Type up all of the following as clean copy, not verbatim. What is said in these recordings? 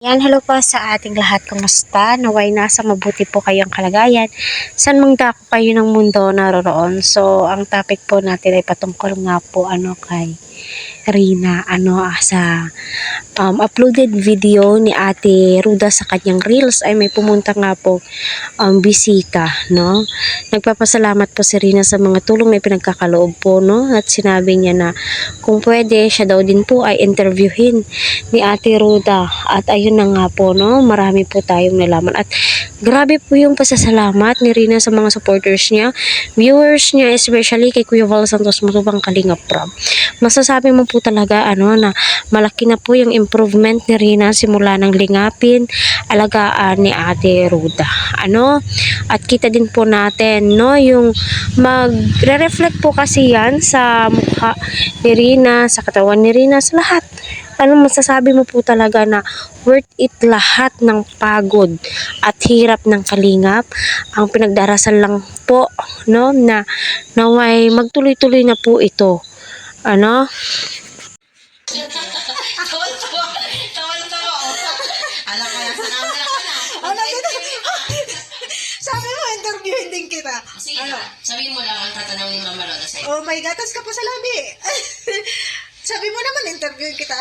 Yan, hello po sa ating lahat. Kumusta? Naway nasa mabuti po kayong kalagayan. San mang dako kayo ng mundo naroroon. So, ang topic po natin ay patungkol nga po kay Rina sa uploaded video ni Ate Ruda sa kanyang reels ay may pumunta nga po bisita, no? Nagpapasalamat po si Rina sa mga tulong na pinagkakaloob po, no? At sinabi niya na kung pwede siya daw din po ay interviewin ni Ate Ruda. At ayun na nga po, no? Marami po tayong nalaman at grabe po yung pasasalamat ni Rina sa mga supporters niya, viewers niya, especially kay Kuya Val Santos Matubang Kalingap Prab. Masasabi mo po talaga na malaki na po yung improvement ni Rina simula ng lingapin, alagaan ni Ate Ruda. At kita din po natin, no, yung magre-reflect po kasi yan sa mukha ni Rina, sa katawan ni Rina, sa lahat. Masasabi mo po talaga na worth it lahat ng pagod at hirap ng kalingap. Ang pinagdarasal lang po, no, na naway magtuloy-tuloy na po ito. Tawal-tawa. Alam ko na, sa camera ka na. Sabi mo, interviewin din kita. Sige na, sabihin mo lang ang tatanungin ni Mama Lola sa'yo. Oh my God, tas ka pa sa labi. Sabi mo naman, interviewin kita.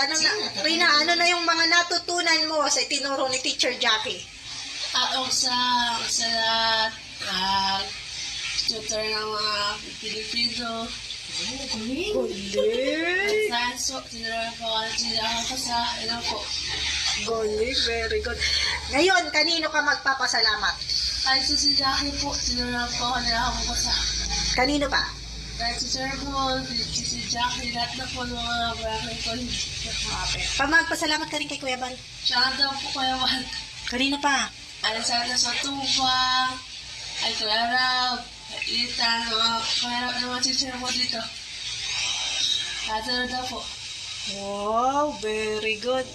Rina, ano na yung mga natutunan mo sa itinuro ni Teacher Jackie? Tutor ng mga Pilipino. Galing. Sa tinuruan po ako sa po. Galing, very good. Ngayon, kanino ka magpapasalamat? Kahit si Jackie po, tinuruan po ako nila ako sa. Kanino pa? Kahit si Sir Paul, si Jackie, lahat na po ng mga barangay ko. Magpasalamat ka rin kay Kuya Bal. Siya daw po Kuya Juan. Kanino pa? Ay sana sa tubang, ay Kuya Rab, Itan, Kuya Rab ng mga teacher po dito. Lahat na daw po. Wow, very good.